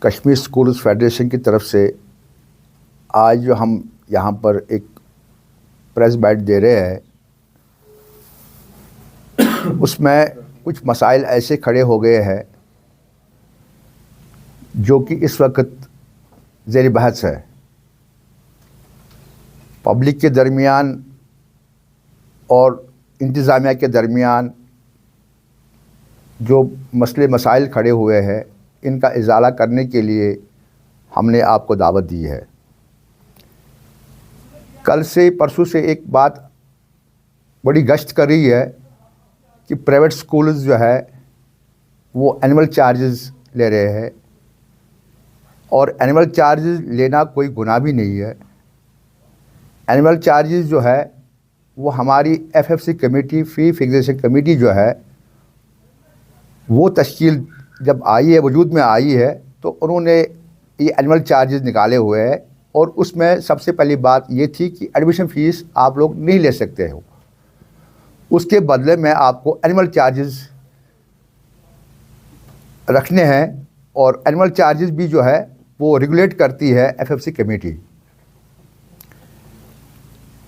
Kashmir schools federation की तरफ से आज जो हम यहाँ पर एक प्रेस बाइट दे रहे हैं, उसमें कुछ मसाइल ऐसे खड़े हो गए हैं जो कि इस वक्त ज़ेर बहस है। पब्लिक के दरमियान और इंतज़ामिया के दरमियान जो मसले मसाइल खड़े हुए हैं, इनका इजाला करने के लिए हमने आपको दावत दी है। कल से परसों से एक बात बड़ी गश्त कर रही है कि प्राइवेट स्कूल्स जो है वो एनुअल चार्जेस ले रहे हैं, और एनुअल चार्जेस लेना कोई गुनाह भी नहीं है। एनुअल चार्जेस जो है वो हमारी एफएफसी कमेटी, फ़ी फिक्सेशन कमेटी जो है वो तश्कील जब आई है, वजूद में आई है, तो उन्होंने ये एनुअल चार्जेस निकाले हुए हैं। और उसमें सबसे पहली बात ये थी कि एडमिशन फ़ीस आप लोग नहीं ले सकते हो, उसके बदले में आपको एनुअल चार्जेस रखने हैं। और एनुअल चार्जेस भी जो है वो रेगुलेट करती है एफएफसी कमेटी।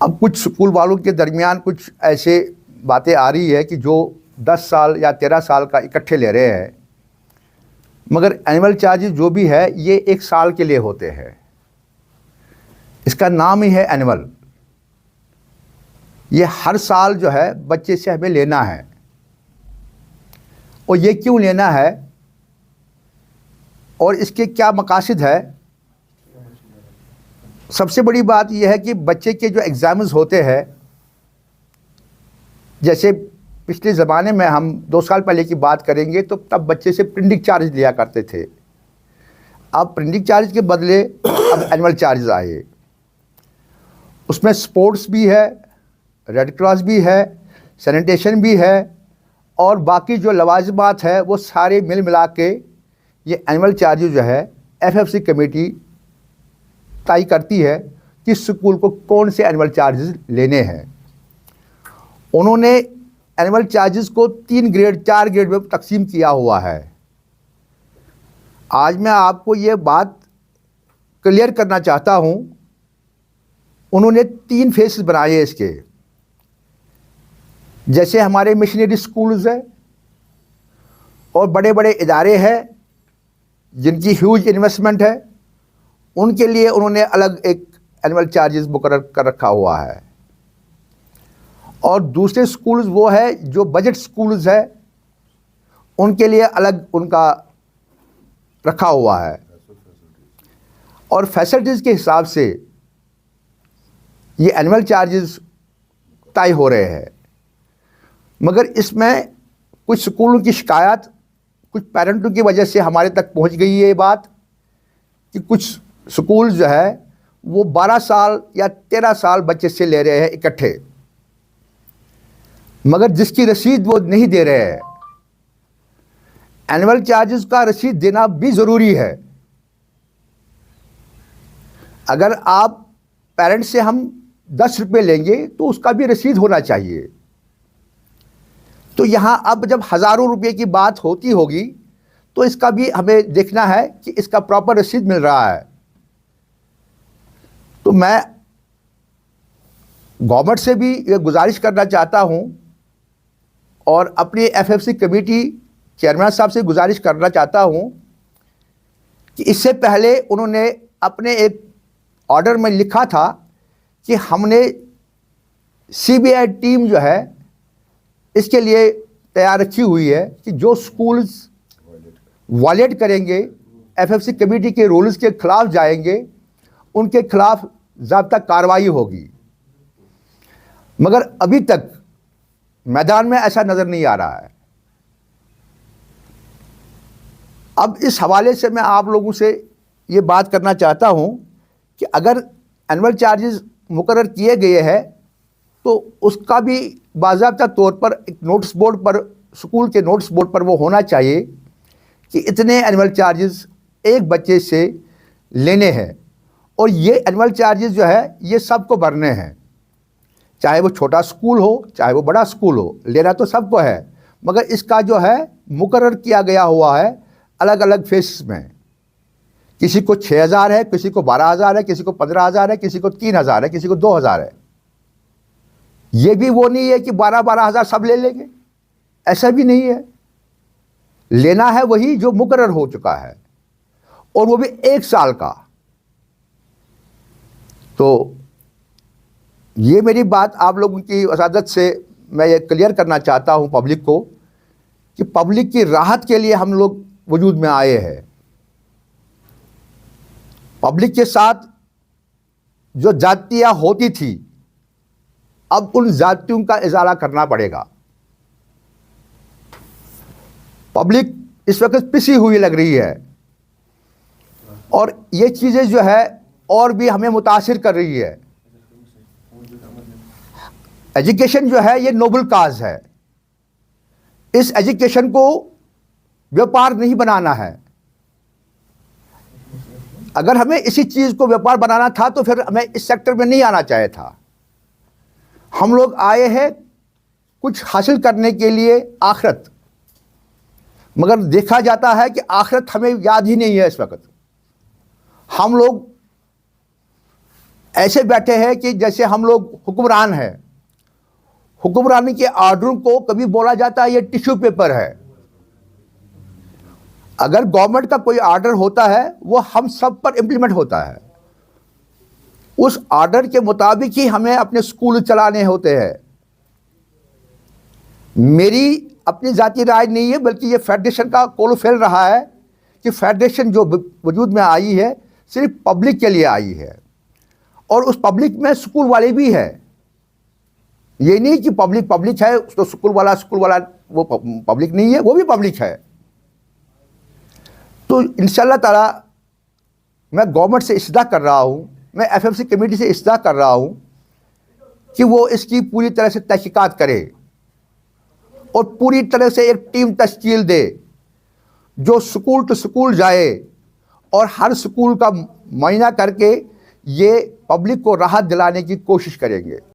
अब कुछ स्कूल वालों के दरमियान कुछ ऐसे बातें आ रही है कि जो 10 साल या 13 साल का इकट्ठे ले रहे हैं, मगर एनुअल चार्जेस जो भी है ये 1 साल के लिए होते हैं। इसका नाम ही है एनुअल। ये हर साल जो है बच्चे से हमें लेना है। और ये क्यों लेना है और इसके क्या मकासद है? सबसे बड़ी बात यह है कि बच्चे के जो एग्ज़ाम्स होते हैं, जैसे पिछले ज़माने में हम 2 साल पहले की बात करेंगे तो तब बच्चे से प्रिंटिंग चार्ज लिया करते थे। अब प्रिंटिंग चार्ज के बदले अब एनुअल चार्ज आए। उसमें स्पोर्ट्स भी है, रेड क्रॉस भी है, सैनिटेशन भी है, और बाकी जो लवाजमात है वो सारे मिल मिला के ये एनुअल चार्ज जो है एफएफसी कमेटी तय करती है कि स्कूल को कौन से एनुअल चार्जेस लेने हैं। उन्होंने एनुअल चार्जेस को 3 ग्रेड 4 ग्रेड में तकसीम किया हुआ है। आज मैं आपको ये बात क्लियर करना चाहता हूँ। उन्होंने 3 फेसेस बनाए हैं इसके। जैसे हमारे मिशनरी स्कूल्स हैं और बड़े बड़े इदारे हैं जिनकी ह्यूज इन्वेस्टमेंट है, उनके लिए उन्होंने अलग एक एनुअल चार्जेस मुकर्रर कर रखा हुआ है। और दूसरे स्कूल्स वो है जो बजट स्कूल्स है, उनके लिए अलग उनका रखा हुआ है। और फैसिलिटीज़ के हिसाब से ये एनुअल चार्जेस तय हो रहे हैं। मगर इसमें कुछ स्कूलों की शिकायत, कुछ पेरेंटों की वजह से हमारे तक पहुंच गई है ये बात कि कुछ स्कूल जो है वो 12 साल या 13 साल बच्चे से ले रहे हैं इकट्ठे, मगर जिसकी रसीद वो नहीं दे रहे हैं। एनुअल चार्जेस का रसीद देना भी ज़रूरी है। अगर आप पेरेंट से हम 10 रुपये लेंगे तो उसका भी रसीद होना चाहिए। तो यहाँ अब जब हज़ारों रुपये की बात होती होगी तो इसका भी हमें देखना है कि इसका प्रॉपर रसीद मिल रहा है। तो मैं गवर्नमेंट से भी ये गुजारिश करना चाहता हूँ और अपनी एफएफसी कमेटी चेयरमैन साहब से गुजारिश करना चाहता हूँ कि इससे पहले उन्होंने अपने एक ऑर्डर में लिखा था कि हमने सीबीआई टीम जो है इसके लिए तैयार रखी हुई है कि जो स्कूल्स वायलेट करेंगे, एफएफसी कमेटी के रूल्स के ख़िलाफ़ जाएंगे, उनके खिलाफ ज़ाब्ता कार्रवाई होगी। मगर अभी तक मैदान में ऐसा नज़र नहीं आ रहा है। अब इस हवाले से मैं आप लोगों से ये बात करना चाहता हूँ कि अगर एनुअल चार्जेस मुकर्रर किए गए हैं तो उसका भी बाज़ाब्ता तौर पर एक नोटिस बोर्ड पर, स्कूल के नोटिस बोर्ड पर वो होना चाहिए कि इतने एनुअल चार्जेस एक बच्चे से लेने हैं। और ये एनुअल चार्जेस जो है ये सबको भरने हैं, चाहे वो छोटा स्कूल हो चाहे वो बड़ा स्कूल हो, लेना तो सबको है। मगर इसका जो है मुकर्रर किया गया हुआ है अलग अलग फेस में। किसी को 6,000 है, किसी को 12,000 है, किसी को 15,000 है, किसी को 3,000 है, किसी को 2,000 है। ये भी वो नहीं है कि 12,000 सब ले लेंगे, ऐसा भी नहीं है। लेना है वही जो मुकर्रर हो चुका है, और वो भी 1 साल का। तो ये मेरी बात आप लोगों की वसादत से मैं ये क्लियर करना चाहता हूँ पब्लिक को, कि पब्लिक की राहत के लिए हम लोग वजूद में आए हैं। पब्लिक के साथ जो जातियाँ होती थी, अब उन जातियों का इजाला करना पड़ेगा। पब्लिक इस वक्त पिसी हुई लग रही है, और ये चीज़ें जो है और भी हमें मुतासिर कर रही है। एजुकेशन जो है ये नोबल काज है। इस एजुकेशन को व्यापार नहीं बनाना है। अगर हमें इसी चीज़ को व्यापार बनाना था तो फिर हमें इस सेक्टर में नहीं आना चाहिए था। हम लोग आए हैं कुछ हासिल करने के लिए आखिरत, मगर देखा जाता है कि आखिरत हमें याद ही नहीं है। इस वक्त हम लोग ऐसे बैठे हैं कि जैसे हम लोग हुक्मरान हैं। हुक्मरानी के आर्डरों को कभी बोला जाता है ये टिश्यू पेपर है। अगर गवर्नमेंट का कोई आर्डर होता है वो हम सब पर इम्प्लीमेंट होता है। उस आर्डर के मुताबिक ही हमें अपने स्कूल चलाने होते हैं। मेरी अपनी जाती राय नहीं है, बल्कि ये फेडरेशन का कौल फैल रहा है कि फेडरेशन जो वजूद में आई है सिर्फ पब्लिक के लिए आई है, और उस पब्लिक में स्कूल वाले भी है। ये नहीं कि पब्लिक है तो स्कूल वाला वो पब्लिक नहीं है, वो भी पब्लिक है। तो इंशाल्लाह ताला मैं गवर्नमेंट से इस्तदा कर रहा हूँ, मैं एफएमसी कमेटी से इस्तदा कर रहा हूँ कि वो इसकी पूरी तरह से तहकीकात करे और पूरी तरह से एक टीम तश्कील दे जो स्कूल टू स्कूल जाए और हर स्कूल का मुआयना करके ये पब्लिक को राहत दिलाने की कोशिश करेंगे।